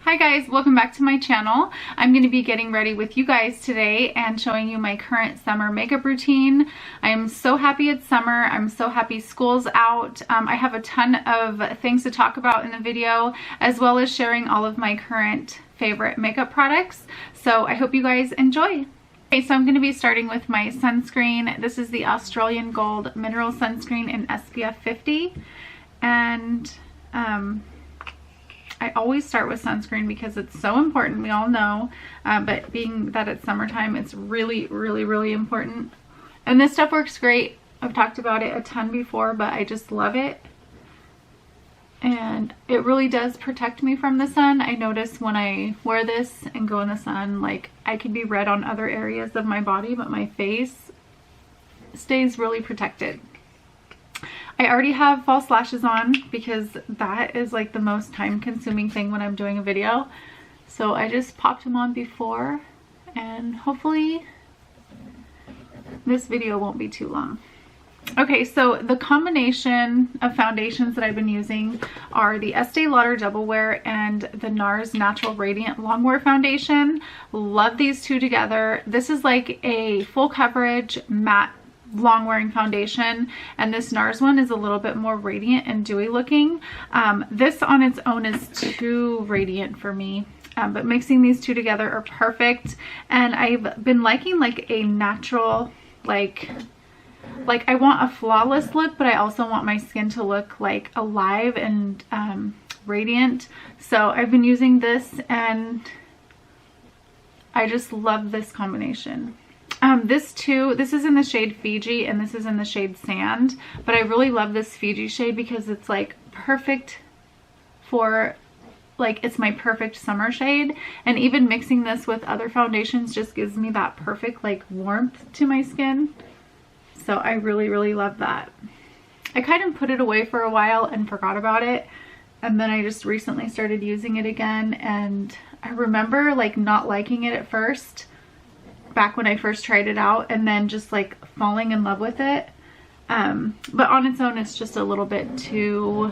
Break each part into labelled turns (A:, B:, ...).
A: Hi guys, welcome back to my channel. I'm going to be getting ready with you guys today and showing you my current summer makeup routine. I am so happy it's summer. I'm so happy school's out. I have a ton of things to talk about in the video, as well as sharing all of my current favorite makeup products. So I hope you guys enjoy. Okay, so I'm going to be starting with my sunscreen. This is the Australian Gold Mineral Sunscreen in SPF 50. And I always start with sunscreen because it's so important, we all know, but being that it's summertime, it's really important. And this stuff works great. I've talked about it a ton before, but I just love it. And it really does protect me from the sun. I notice when I wear this and go in the sun, like I could be red on other areas of my body, but my face stays really protected. I already have false lashes on because that is like the most time consuming thing when I'm doing a video. So I just popped them on before, and hopefully this video won't be too long. Okay, so the combination of foundations that I've been using are the Estee Lauder Double Wear and the NARS Natural Radiant Longwear Foundation. Love these two together. This is like a full coverage matte long wearing foundation, and this NARS one is a little bit more radiant and dewy looking. This on its own is too radiant for me, but mixing these two together are perfect. And I've been liking like a natural, like I want a flawless look, but I also want my skin to look like alive and radiant. So I've been using this and I just love this combination. This is in the shade Fiji and this is in the shade Sand, but I really love this Fiji shade because it's like perfect for, like, it's my perfect summer shade. And even mixing this with other foundations just gives me that perfect like warmth to my skin. So I really love that. I kind of put it away for a while and forgot about it, and then I just recently started using it again, and I remember like not liking it at first, back when I first tried it out, and then just like falling in love with it. But on its own it's just a little bit too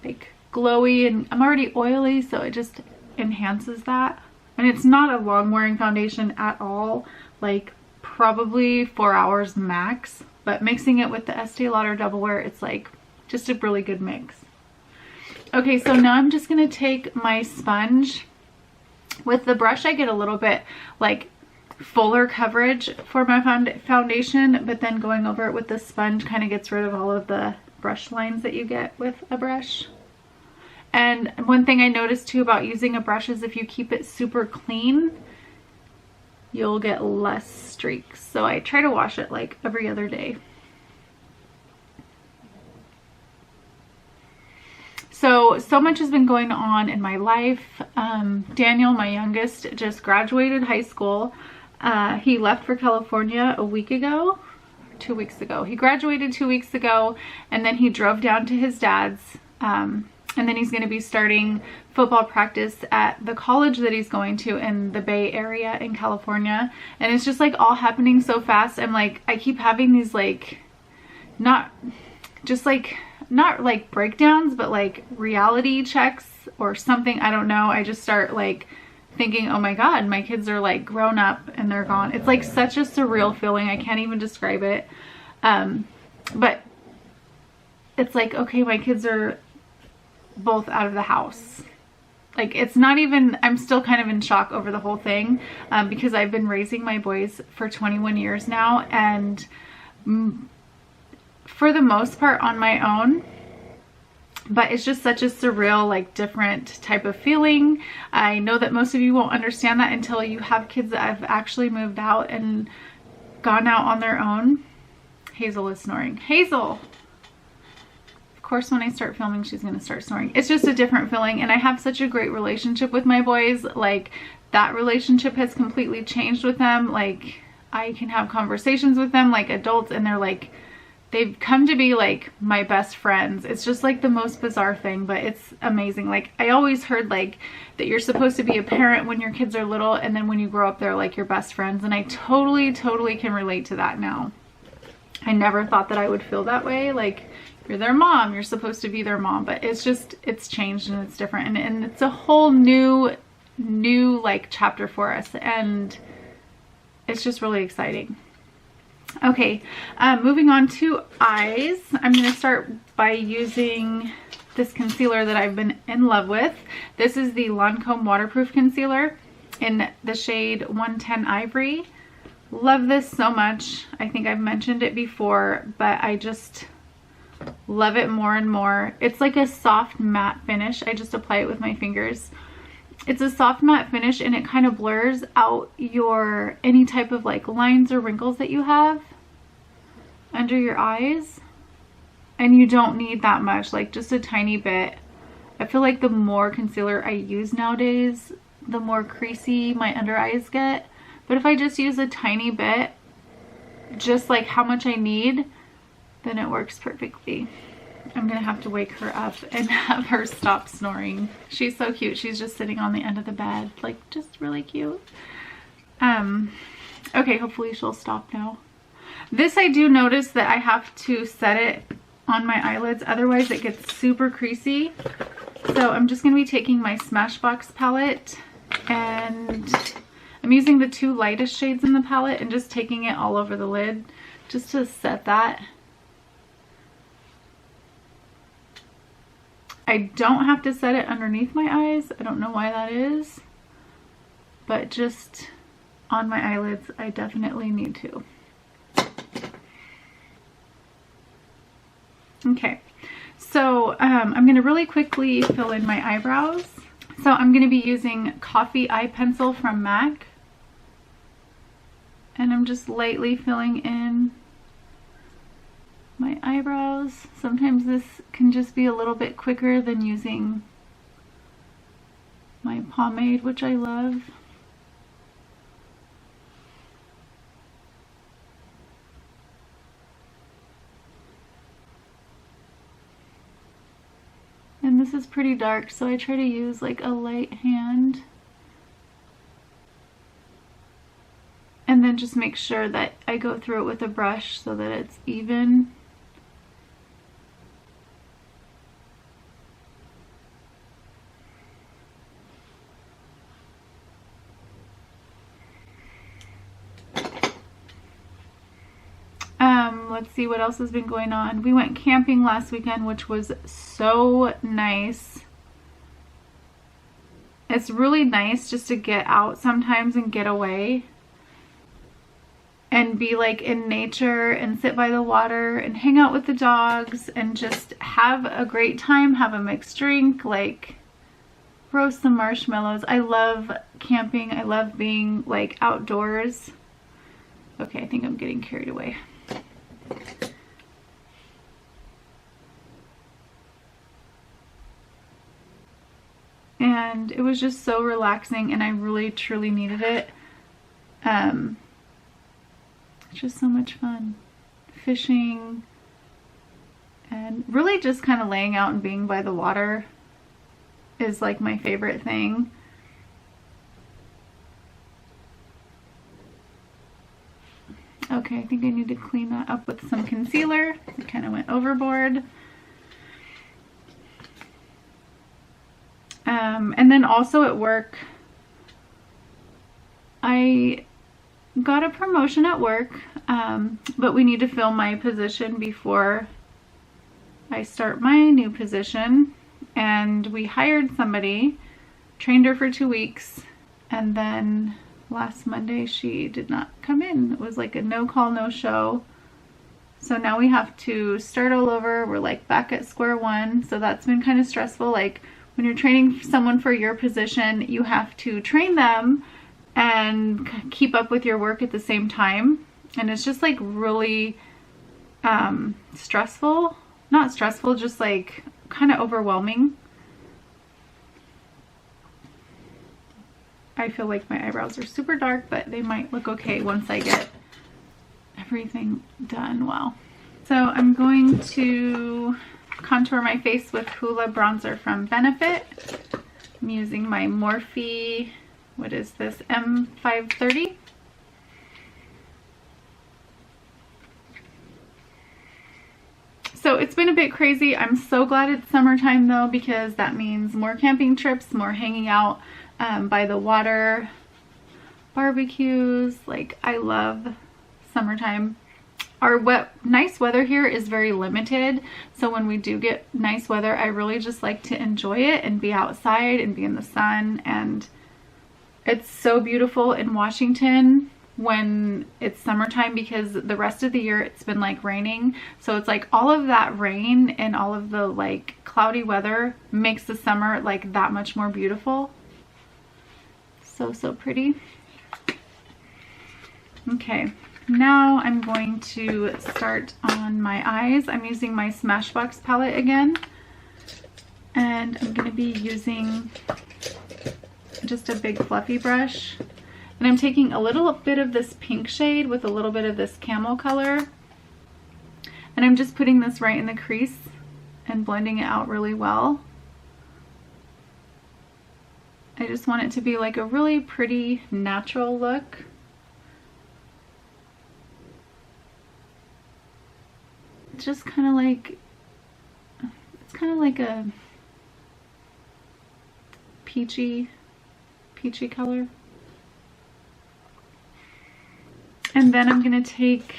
A: like glowy, and I'm already oily, so it just enhances that. And it's not a long wearing foundation at all, like probably 4 hours max, but mixing it with the Estee Lauder Double Wear, it's like just a really good mix. Okay, so now I'm just gonna take my sponge. With the brush I get a little bit like fuller coverage for my foundation, but then going over it with the sponge kind of gets rid of all of the brush lines that you get with a brush. And one thing I noticed too about using a brush is if you keep it super clean, you'll get less streaks. So I try to wash it like every other day. So much has been going on in my life. Daniel, my youngest, just graduated high school. He left for California a week ago, 2 weeks ago. He graduated 2 weeks ago, and then he drove down to his dad's. And then he's going to be starting football practice at the college that he's going to in the Bay Area in California. And it's just like all happening so fast. I'm like, I keep having these like, not like breakdowns, but like reality checks or something. I don't know. I just start like thinking, oh my God, my kids are like grown up and they're gone. It's like such a surreal feeling. I can't even describe it. But it's like, okay, my kids are both out of the house. Like, it's not even, I'm still kind of in shock over the whole thing, because I've been raising my boys for 21 years now, and for the most part on my own. But it's just such a surreal, like different type of feeling. I know that most of you won't understand that until you have kids that have actually moved out and gone out on their own. Hazel is snoring. Hazel! Of course, when I start filming, she's going to start snoring. It's just a different feeling, and I have such a great relationship with my boys. Like, that relationship has completely changed with them. Like, I can have conversations with them like adults, and they're like, they've come to be like my best friends. It's just like the most bizarre thing, but it's amazing. Like, I always heard like that you're supposed to be a parent when your kids are little, and then when you grow up they're like your best friends, and I totally can relate to that now. I never thought that I would feel that way. Like, you're their mom, you're supposed to be their mom, but it's just, it's changed and it's different, and it's a whole new like chapter for us, and it's just really exciting. Okay, moving on to eyes. I'm going to start by using this concealer that I've been in love with. This is the Lancôme Waterproof Concealer in the shade 110 Ivory. Love this so much. I think I've mentioned it before, but I just love it more and more. It's like a soft matte finish. I just apply it with my fingers. It's a soft matte finish, and it kind of blurs out your any type of like lines or wrinkles that you have under your eyes. And you don't need that much, like just a tiny bit. I feel like the more concealer I use nowadays, the more creasy my under eyes get. But if I just use a tiny bit, just like how much I need, then it works perfectly. I'm gonna have to wake her up and have her stop snoring. She's so cute. She's just sitting on the end of the bed, like just really cute. Okay, hopefully she'll stop now. This, I do notice that I have to set it on my eyelids, otherwise it gets super creasy. So I'm just gonna be taking my Smashbox palette, and I'm using the two lightest shades in the palette and just taking it all over the lid just to set that. I don't have to set it underneath my eyes. I don't know why that is, but just on my eyelids, I definitely need to. Okay, so I'm going to really quickly fill in my eyebrows. So I'm going to be using Coffee Eye Pencil from MAC, and I'm just lightly filling in my eyebrows. Sometimes this can just be a little bit quicker than using my pomade, which I love. And this is pretty dark, so I try to use like a light hand. And then just make sure that I go through it with a brush so that it's even. Let's see what else has been going on. We went camping last weekend, which was so nice. It's really nice just to get out sometimes and get away and be like in nature and sit by the water and hang out with the dogs and just have a great time, have a mixed drink, like roast some marshmallows. I love camping. I love being like outdoors. Okay, I think I'm getting carried away. And it was just so relaxing, and I really truly needed it. It's just so much fun. Fishing and really just kind of laying out and being by the water is like my favorite thing. Okay, I think I need to clean that up with some concealer. I kind of went overboard. And then also at work, I got a promotion at work, but we need to fill my position before I start my new position. And we hired somebody, trained her for 2 weeks, and then last Monday she did not come in. It was like a no call, no show. So now we have to start all over. We're like back at square one. So that's been kind of stressful. Like when you're training someone for your position, you have to train them and keep up with your work at the same time. And it's just like really stressful. Not stressful, just like kind of overwhelming. I feel like my eyebrows are super dark, but they might look okay once I get everything done well. So I'm going to contour my face with Hoola bronzer from Benefit. I'm using my Morphe, what is this, M530. So it's been a bit crazy. I'm so glad it's summertime though, because that means more camping trips, more hanging out by the water, barbecues. Like, I love summertime. Our nice weather here is very limited, so when we do get nice weather, I really just like to enjoy it and be outside and be in the sun. And it's so beautiful in Washington when it's summertime, because the rest of the year it's been like raining. So it's like all of that rain and all of the like cloudy weather makes the summer like that much more beautiful. So pretty. Okay, now I'm going to start on my eyes. I'm using my Smashbox palette again, and I'm going to be using just a big fluffy brush, and I'm taking a little bit of this pink shade with a little bit of this camel color, and I'm just putting this right in the crease and blending it out really well. I just want it to be like a really pretty natural look. It's just kind of like, it's kind of like a peachy color. And then I'm going to take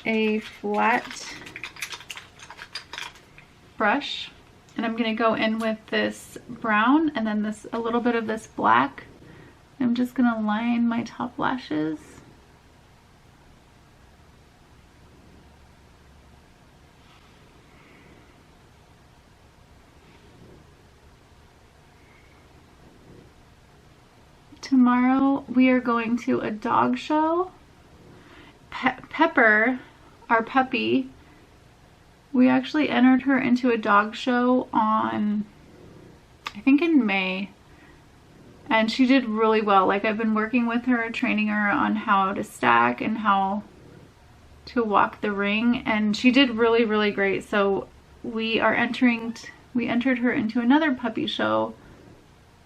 A: a flat brush, and I'm going to go in with this brown and then this, a little bit of this black. I'm just going to line my top lashes. Tomorrow we are going to a dog show. Pepper, our puppy, we actually entered her into a dog show on, I think in May, and she did really well. Like, I've been working with her, training her on how to stack and how to walk the ring, and she did really great. So we entered her into another puppy show,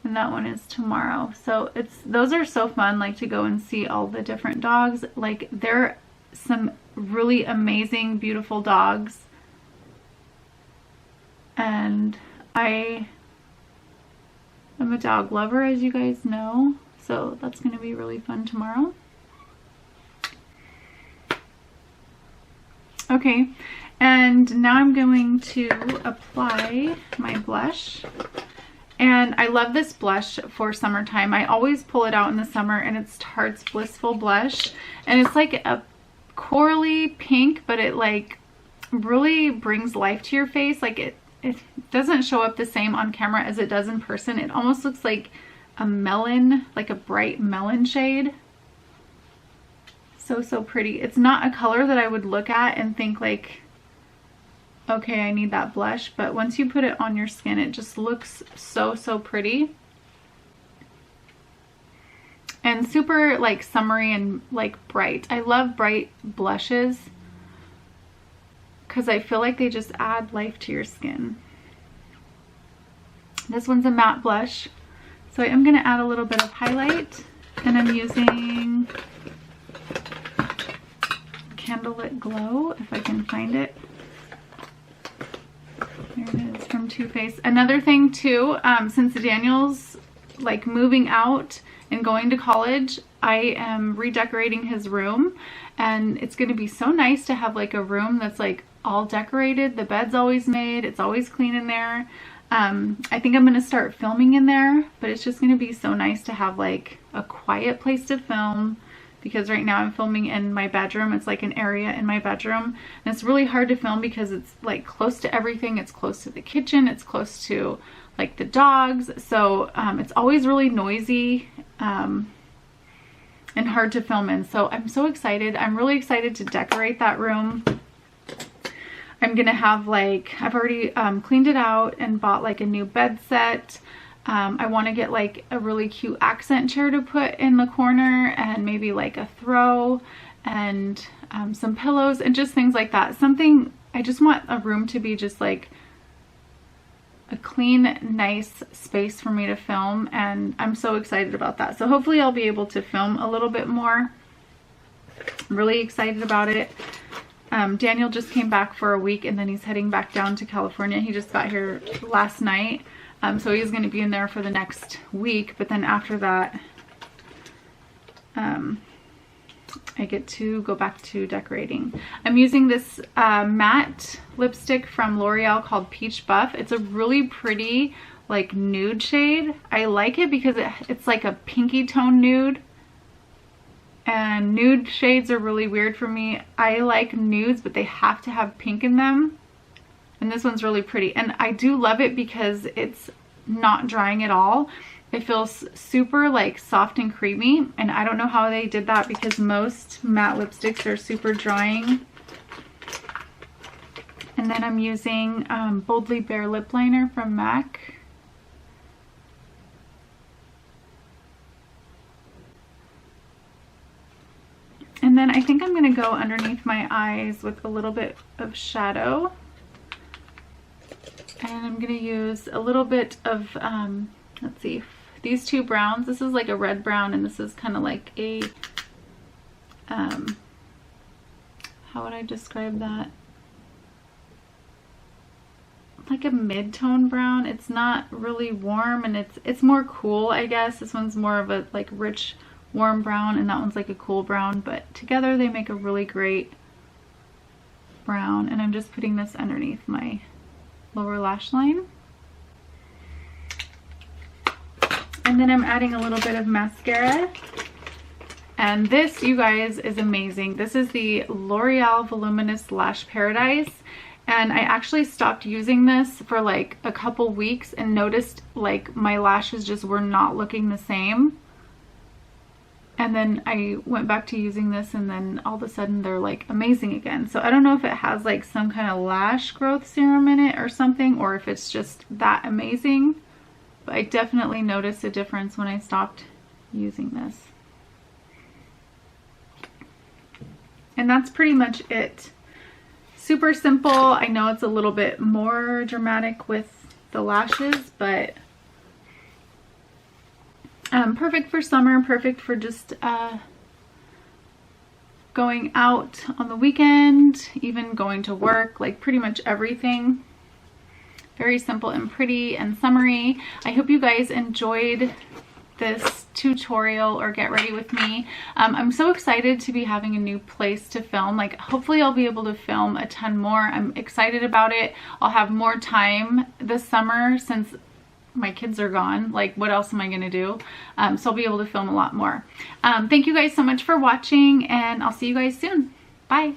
A: and that one is tomorrow. So those are so fun, like, to go and see all the different dogs. Like, there are some really amazing, beautiful dogs, and I am a dog lover, as you guys know, so that's going to be really fun tomorrow. Okay, and now I'm going to apply my blush. And I love this blush for summertime. I always pull it out in the summer, and it's Tarte Blissful blush. And it's like a corally pink, but it like really brings life to your face. Like, it doesn't show up the same on camera as it does in person. It almost looks like a melon, like a bright melon shade. So pretty. It's not a color that I would look at and think like, okay, I need that blush, but once you put it on your skin, it just looks so pretty. And super like summery and like bright. I love bright blushes because I feel like they just add life to your skin. This one's a matte blush, so I am going to add a little bit of highlight, and I'm using Candlelight Glow, if I can find it. There it is, from Too Faced. Another thing too, since Daniel's like moving out and going to college, I am redecorating his room, and it's going to be so nice to have like a room that's like all decorated. The bed's always made, it's always clean in there. I think I'm going to start filming in there, but it's just going to be so nice to have like a quiet place to film, because right now I'm filming in my bedroom. It's like an area in my bedroom, and it's really hard to film because it's like close to everything. It's close to the kitchen, it's close to like the dogs, so it's always really noisy and hard to film in. So I'm so excited. I'm really excited to decorate that room. I'm gonna have like, I've already cleaned it out and bought like a new bed set. I want to get like a really cute accent chair to put in the corner, and maybe like a throw and some pillows and just things like that. Something, I just want a room to be just like a clean, nice space for me to film, and I'm so excited about that. So hopefully I'll be able to film a little bit more. I'm really excited about it. Daniel just came back for a week and then he's heading back down to California. He just got here last night. So he's going to be in there for the next week. But then after that, I get to go back to decorating. I'm using this matte lipstick from L'Oreal called Peach Buff. It's a really pretty like nude shade. I like it because it's like a pinky tone nude. And nude shades are really weird for me. I like nudes, but they have to have pink in them. And this one's really pretty. And I do love it because it's not drying at all. It feels super like soft and creamy. And I don't know how they did that because most matte lipsticks are super drying. And then I'm using Boldly Bare Lip Liner from MAC. And then I think I'm going to go underneath my eyes with a little bit of shadow. And I'm going to use a little bit of, let's see, these two browns. This is like a red brown and this is kind of like a, how would I describe that? Like a mid-tone brown. It's not really warm and it's more cool, I guess. This one's more of a like rich warm brown and that one's like a cool brown, but together they make a really great brown. And I'm just putting this underneath my lower lash line. And then I'm adding a little bit of mascara. And this, you guys, is amazing. This is the L'Oreal Voluminous Lash Paradise. And I actually stopped using this for like a couple weeks and noticed like my lashes just were not looking the same. And then I went back to using this and then all of a sudden they're like amazing again. So I don't know if it has like some kind of lash growth serum in it or something, or if it's just that amazing. But I definitely noticed a difference when I stopped using this. And that's pretty much it. Super simple. I know it's a little bit more dramatic with the lashes, but perfect for summer, perfect for just going out on the weekend, even going to work, like pretty much everything. Very simple and pretty and summery. I hope you guys enjoyed this tutorial or get ready with me. I'm so excited to be having a new place to film. Like hopefully I'll be able to film a ton more. I'm excited about it. I'll have more time this summer since my kids are gone. Like what else am I gonna do? So I'll be able to film a lot more. Thank you guys so much for watching and I'll see you guys soon. Bye.